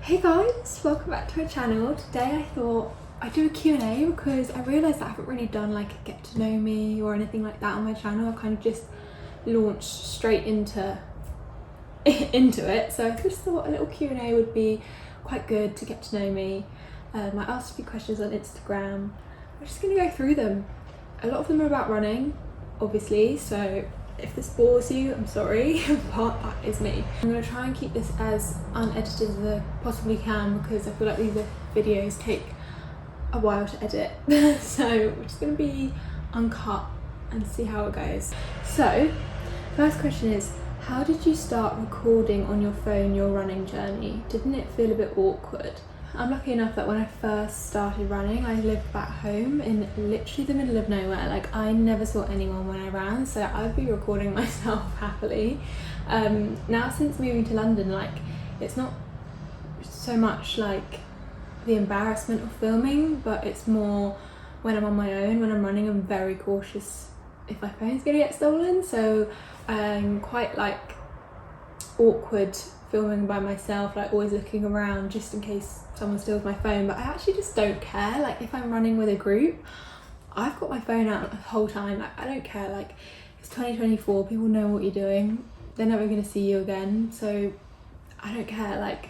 Hey guys, welcome back to our channel. Today I thought I'd do a Q&A because I realised that I haven't really done like a get to know me or anything like that on my channel. I've kind of just launched straight into it. So I just thought a little Q&A would be quite good to get to know me. I asked a few questions on Instagram. We're just going to go through them. A lot of them are about running, obviously, so if this bores you, I'm sorry, but that is me. I'm going to try and keep this as unedited as I possibly can because I feel like these videos take a while to edit. So we're just going to be uncut and see how it goes. So, first question is, how did you start recording on your phone your running journey? Didn't it feel a bit awkward? I'm lucky enough that when I first started running, I lived back home in literally the middle of nowhere. Like, I never saw anyone when I ran, so I'd be recording myself happily. Now since moving to London, like, it's not so much like the embarrassment of filming, but it's more when I'm on my own. When I'm running, I'm very cautious if my phone's gonna get stolen, so I'm quite like awkward filming by myself, like always looking around just in case someone steals my phone. But I actually just don't care. Like, if I'm running with a group, I've got my phone out the whole time. Like, I don't care. Like, it's 2024, people know what you're doing, they're never going to see you again, so I don't care. Like,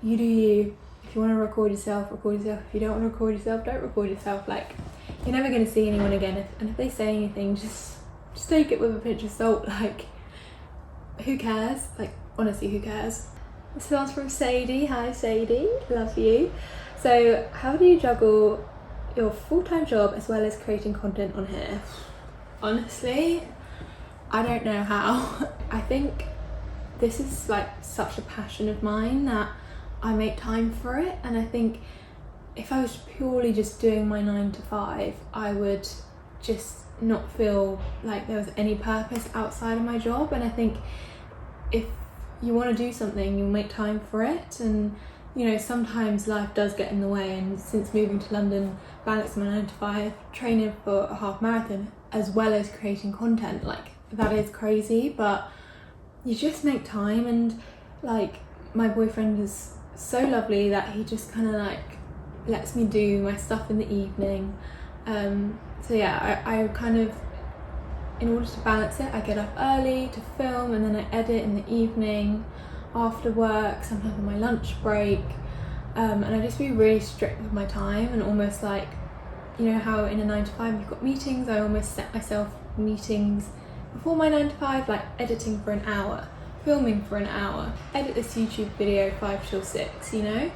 you do you. If you want to record yourself, if you don't want to record yourself, don't record yourself. Like, you're never going to see anyone again, and if they say anything, just take it with a pinch of salt. Like, who cares? Like, honestly, who cares? This one's from Sadie. Hi Sadie, love you. So, how do you juggle your full-time job as well as creating content on here? Honestly, I don't know how. I think this is like such a passion of mine that I make time for it, and I think if I was purely just doing my 9 to 5, I would just not feel like there was any purpose outside of my job. And I think if you want to do something, you'll make time for it, and you know, sometimes life does get in the way. And since moving to London, balancing my 9 to 5, training for a half marathon as well as creating content, like, that is crazy, but you just make time. And like, my boyfriend is so lovely that he just kind of like lets me do my stuff in the evening. So yeah, I kind of, in order to balance it, I get up early to film, and then I edit in the evening after work, sometimes on my lunch break, and I just be really strict with my time, and almost like, you know how in a 9 to 5 you've got meetings, I almost set myself meetings before my 9 to 5, like editing for an hour, filming for an hour, edit this YouTube video 5 till 6, you know?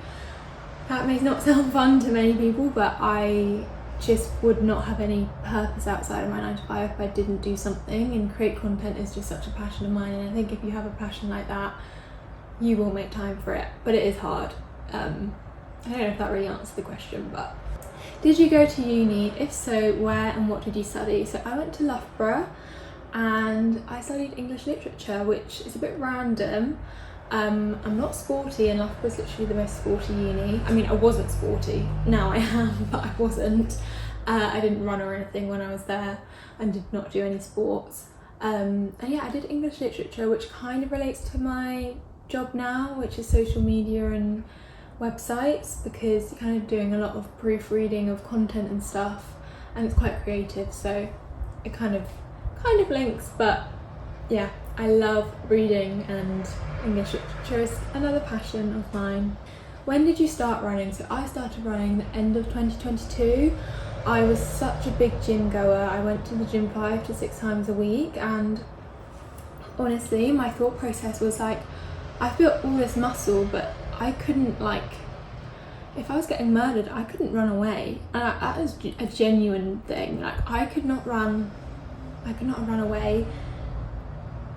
That may not sound fun to many people, but I just would not have any purpose outside of my 9 to 5 if I didn't do something, and create content is just such a passion of mine. And I think if you have a passion like that, you will make time for it, but it is hard. I don't know if that really answers the question, but did you go to uni? If so, where and what did you study? So I went to Loughborough and I studied English literature, which is a bit random. I'm not sporty, and Loughborough's literally the most sporty uni. I mean, I wasn't sporty, now I am, but I wasn't. I didn't run or anything when I was there, and did not do any sports. And yeah, I did English literature, which kind of relates to my job now, which is social media and websites, because you're kind of doing a lot of proofreading of content and stuff, and it's quite creative, so it kind of links. But yeah, I love reading, and English literature is another passion of mine. When did you start running? So I started running the end of 2022. I was such a big gym goer. I went to the gym 5 to 6 times a week, and honestly, my thought process was like, I've built all this muscle, but I couldn't, like, if I was getting murdered, I couldn't run away. And that is a genuine thing. Like, I could not run away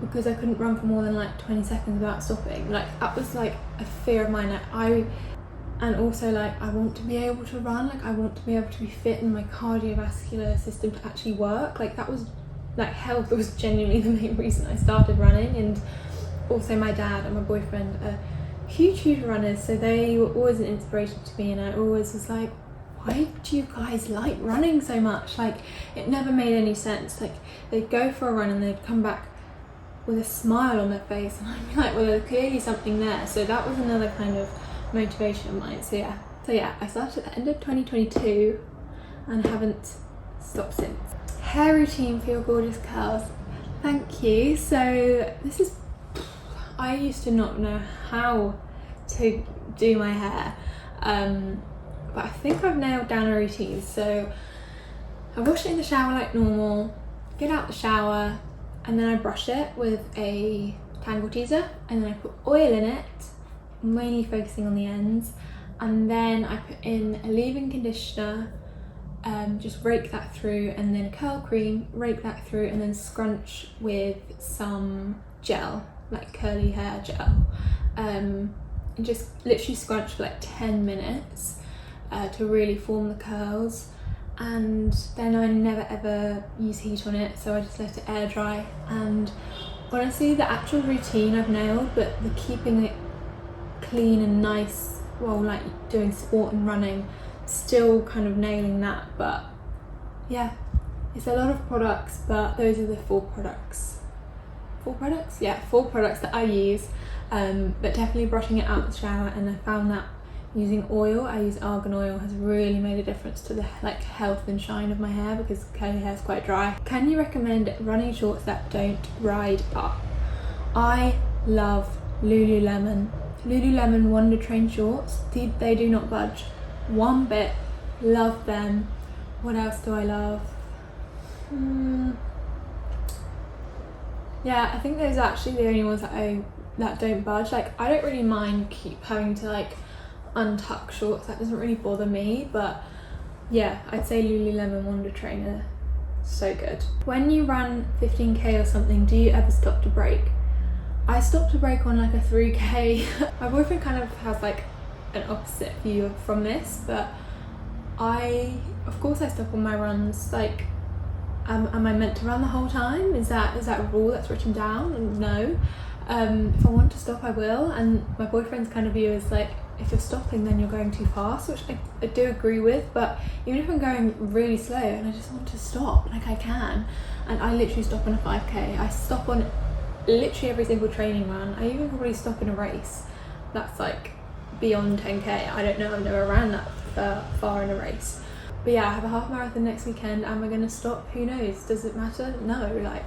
because I couldn't run for more than like 20 seconds without stopping. Like, that was like a fear of mine. Like, and also, like, I want to be able to run, like, I want to be able to be fit and my cardiovascular system to actually work. Like, that was, like, health was genuinely the main reason I started running. And also my dad and my boyfriend are huge runners, so they were always an inspiration to me, and I always was like, why do you guys like running so much? Like, it never made any sense. Like, they'd go for a run and they'd come back with a smile on their face, and I'd be like, well, there's clearly something there. So that was another kind of motivation of mine. So yeah, I started at the end of 2022 and haven't stopped since. Hair routine for your gorgeous curls. Thank you. So this is, I used to not know how to do my hair, but I think I've nailed down a routine. So I wash it in the shower like normal, get out the shower, and then I brush it with a tangle teaser, and then I put oil in it, mainly focusing on the ends, and then I put in a leave-in conditioner, just rake that through, and then curl cream, rake that through, and then scrunch with some gel, like curly hair gel, and just literally scrunch for like 10 minutes to really form the curls. And then I never ever use heat on it, so I just let it air dry. And honestly, the actual routine I've nailed, but the keeping it clean and nice while like doing sport and running, still kind of nailing that. But yeah, it's a lot of products, but those are the 4 products. 4 products? Yeah, 4 products that I use, but definitely brushing it out the shower, and I found that using oil, I use argan oil, has really made a difference to the like health and shine of my hair, because curly hair is quite dry. Can you recommend running shorts that don't ride up? I love Lululemon Wonder Train shorts. They do not budge one bit. Love them. What else do I love? Yeah, I think those are actually the only ones that don't budge. Like, I don't really mind keep having to like untuck shorts, that doesn't really bother me. But yeah, I'd say Lululemon Wonder Train are so good. When you run 15k or something, do you ever stop to break? I stop to break on like a 3k. My boyfriend kind of has like an opposite view from this, but of course I stop on my runs. Like, am I meant to run the whole time? Is that a rule that's written down? No. If I want to stop, I will. And my boyfriend's kind of view is like, if you're stopping, then you're going too fast, which I do agree with. But even if I'm going really slow and I just want to stop, like, I can. And I literally stop on a 5k. I stop on literally every single training run. I even probably stop in a race that's like beyond 10k. I don't know, I've never ran that far in a race. But yeah, I have a half marathon next weekend. Am I going to stop? Who knows? Does it matter? No, like,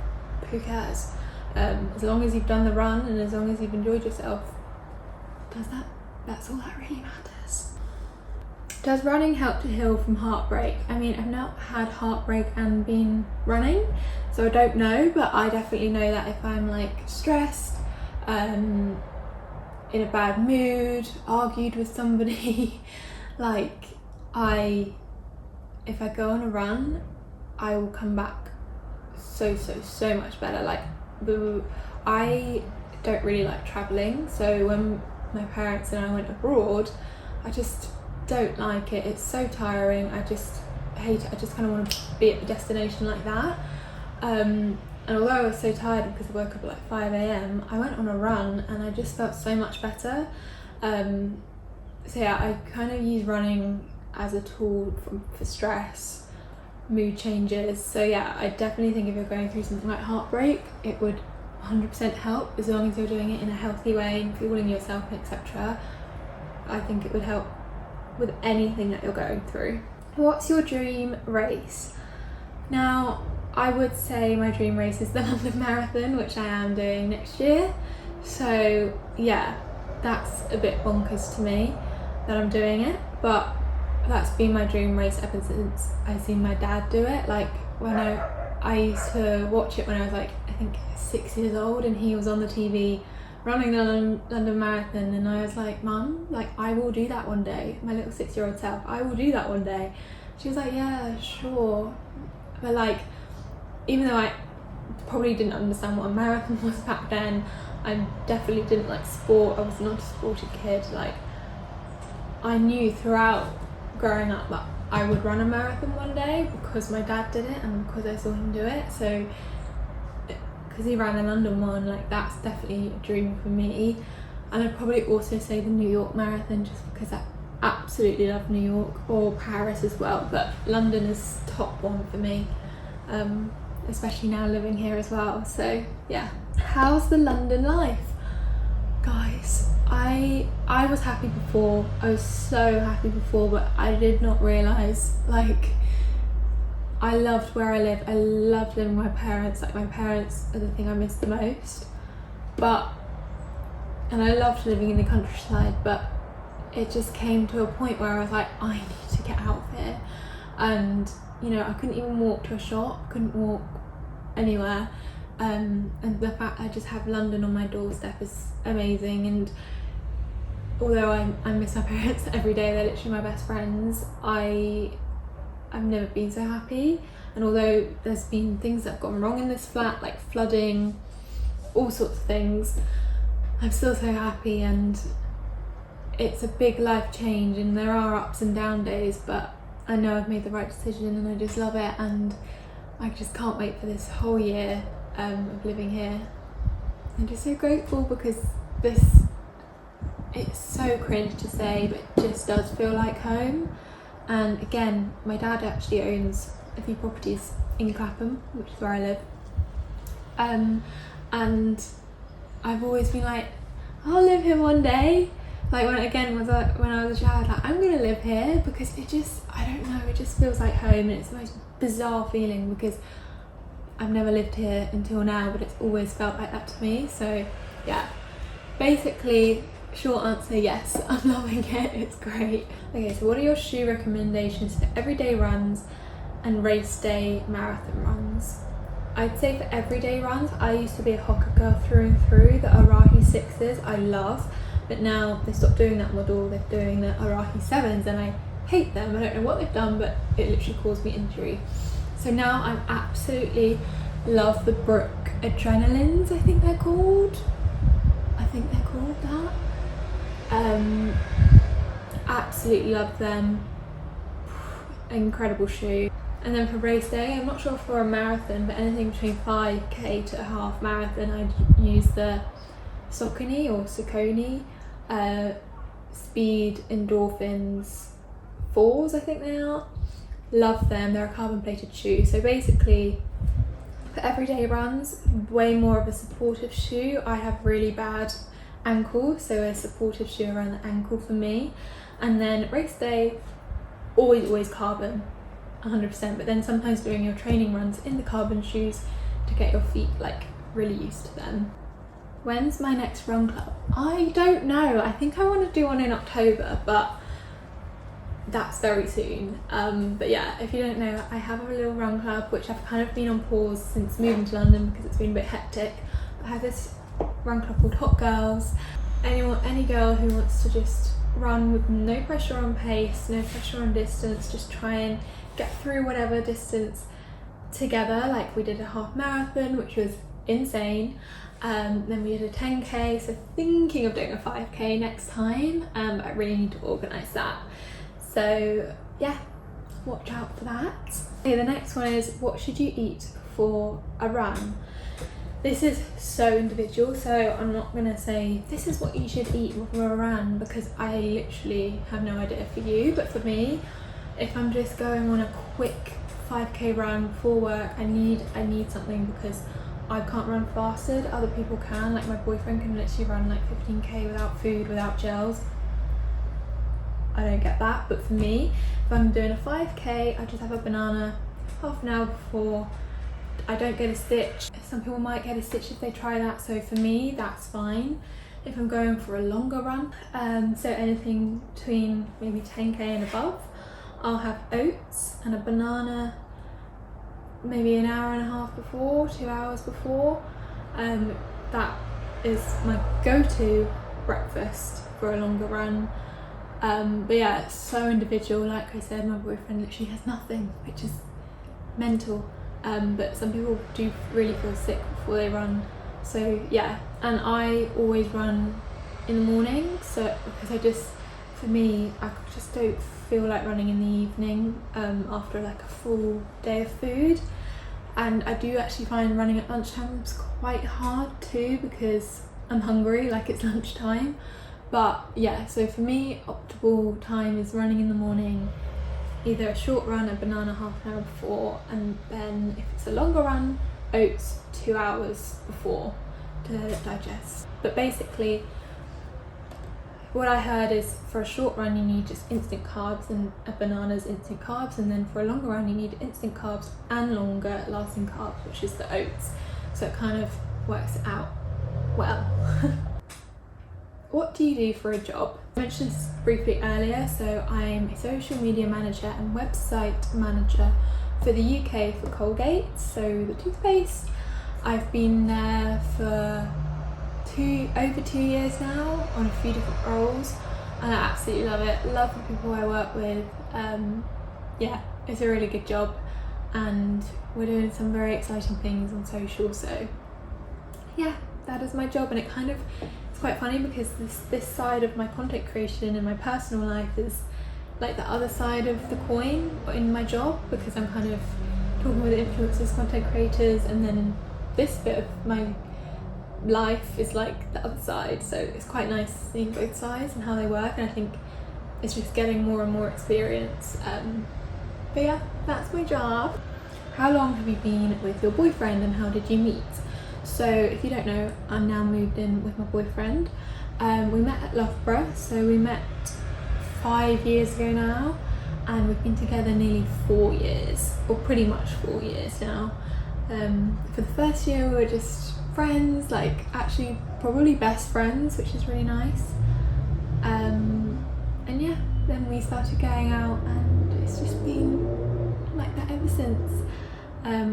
who cares? As long as you've done the run and as long as you've enjoyed yourself, that's all that really matters. Does running help to heal from heartbreak? I mean, I've not had heartbreak and been running, so I don't know, but I definitely know that if I'm like stressed, in a bad mood, argued with somebody, like, if I go on a run, I will come back so much better. Like, I don't really like traveling, so when my parents and I went abroad, I just don't like it. It's so tiring. I just hate it. I just kind of want to be at the destination like that. And although I was so tired because I woke up at like 5 a.m, I went on a run and I just felt so much better. So yeah, I kind of use running as a tool for stress, mood changes. So yeah, I definitely think if you're going through something like heartbreak, it would 100% help, as long as you're doing it in a healthy way and fueling yourself, etc. I think it would help with anything that you're going through. What's your dream race? Now, I would say my dream race is the London Marathon, which I am doing next year. So yeah, that's a bit bonkers to me that I'm doing it, but that's been my dream race ever since I seen my dad do it. Like, when I used to watch it when I was like, I think 6 years old, and he was on the TV running the London Marathon, and I was like, Mum, like, I will do that one day. My little 6-year-old self, I will do that one day. She was like, yeah, sure. But like, even though I probably didn't understand what a marathon was back then, I definitely didn't like sport. I was not a sporty kid. Like, I knew throughout growing up that I would run a marathon one day because my dad did it and because I saw him do it. So because he ran the London one, like, that's definitely a dream for me. And I'd probably also say the New York Marathon, just because I absolutely love New York, or Paris as well, but London is top one for me, especially now living here as well. So yeah. How's the London life? Guys, I was happy before. I was so happy before, but I did not realise, like, I loved where I live. I loved living with my parents. Like, my parents are the thing I miss the most. And I loved living in the countryside, but it just came to a point where I was like, I need to get out of here. And, you know, I couldn't even walk to a shop, couldn't walk anywhere. And the fact I just have London on my doorstep is amazing. And although I miss my parents every day, they're literally my best friends, I've never been so happy. And although there's been things that have gone wrong in this flat, like flooding, all sorts of things, I'm still so happy. And it's a big life change, and there are ups and down days, but I know I've made the right decision and I just love it. And I just can't wait for this whole year of living here. I'm just so grateful because it's so cringe to say, but it just does feel like home. And again, my dad actually owns a few properties in Clapham, which is where I live. And I've always been like, I'll live here one day. Like when I was a child, like, I'm gonna live here, because it just, I don't know, it just feels like home. And it's the most bizarre feeling because I've never lived here until now, but it's always felt like that to me. So yeah, basically, short answer, yes, I'm loving it, it's great. Okay, so what are your shoe recommendations for everyday runs and race day marathon runs? I'd say for everyday runs, I used to be a Hoka girl through and through. The Arahi 6s I love, but now they stopped doing that model, they're doing the Arahi 7s, and I hate them. I don't know what they've done, but it literally caused me injury. So now I absolutely love the Brook Adrenalines, I think they're called that. Absolutely love them, incredible shoe. And then for race day, I'm not sure for a marathon, but anything between 5k to a half marathon, I'd use the Saucony Speed Endorphins 4s, I think they are. Love them, they're a carbon plated shoe. So basically, for everyday runs, way more of a supportive shoe. I have really bad ankle, so a supportive shoe around the ankle for me. And then race day, always carbon, 100%, but then sometimes doing your training runs in the carbon shoes to get your feet like really used to them. When's my next run club? I don't know. I think I want to do one in October, but that's very soon. But yeah, if you don't know, I have a little run club which I've kind of been on pause since moving to London because it's been a bit hectic. I have this run club called Hot Girls. Any girl who wants to just run with no pressure on pace, no pressure on distance, just try and get through whatever distance together. Like we did a half marathon, which was insane. Then we did a 10k, so thinking of doing a 5k next time, but I really need to organise that. So yeah, watch out for that. Okay, the next one is, what should you eat for a run? This is so individual, so I'm not gonna say this is what you should eat for a run, because I literally have no idea for you. But for me, if I'm just going on a quick 5k run before work, I need something, because I can't run fasted. Other people can, like my boyfriend can literally run like 15k without food, without gels. I don't get that. But for me, if I'm doing a 5k, I just have a banana half an hour before. I don't get a stitch. Some people might get a stitch if they try that, so for me that's fine. If I'm going for a longer run, so anything between maybe 10k and above, I'll have oats and a banana maybe an hour and a half before, 2 hours before. That is my go-to breakfast for a longer run. But yeah, it's so individual. Like I said, my boyfriend literally has nothing, which is mental. But some people do really feel sick before they run. So yeah, and I always run in the morning, so because for me, I just don't feel like running in the evening after like a full day of food. And I do actually find running at lunchtime is quite hard too, because I'm hungry, like it's lunchtime. But yeah, so for me, optimal time is running in the morning, either a short run, a banana half an hour before, and then if it's a longer run, oats 2 hours before to digest. But basically, what I heard is for a short run you need just instant carbs, and a banana's instant carbs, and then for a longer run you need instant carbs and longer lasting carbs, which is the oats. So it kind of works out well. What do you do for a job? I mentioned this briefly earlier, so I'm a social media manager and website manager for the UK for Colgate, so the toothpaste. I've been there for over 2 years now on a few different roles, and I absolutely love it. Love the people I work with. Yeah, it's a really good job, and we're doing some very exciting things on social. So yeah, that is my job, and it's quite funny because this side of my content creation and my personal life is like the other side of the coin in my job, because I'm kind of talking with influencers, content creators, and then this bit of my life is like the other side. So it's quite nice seeing both sides and how they work, and I think it's just getting more and more experience. But yeah, that's my job. How long have you been with your boyfriend and how did you meet? So if you don't know, I'm now moved in with my boyfriend. We met at Loughborough, so we met 5 years ago now, and we've been together nearly 4 years, or pretty much 4 years now. For the first year we were just friends, like actually probably best friends, which is really nice. And yeah, then we started going out, and it's just been like that ever since.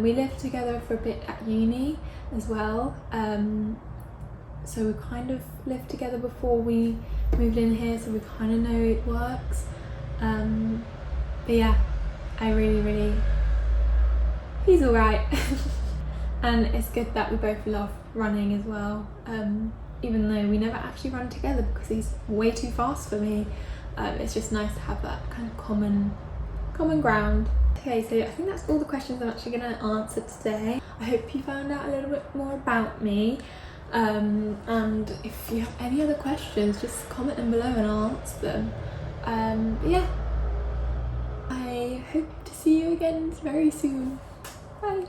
We lived together for a bit at uni as well, so we kind of lived together before we moved in here, so we kind of know it works. But yeah, I really, he's alright. And it's good that we both love running as well, even though we never actually run together because he's way too fast for me. It's just nice to have that kind of common ground. Okay, so I think that's all the questions I'm actually going to answer today. I hope you found out a little bit more about me, and if you have any other questions, just comment them below and I'll answer them. But yeah, I hope to see you again very soon. Bye.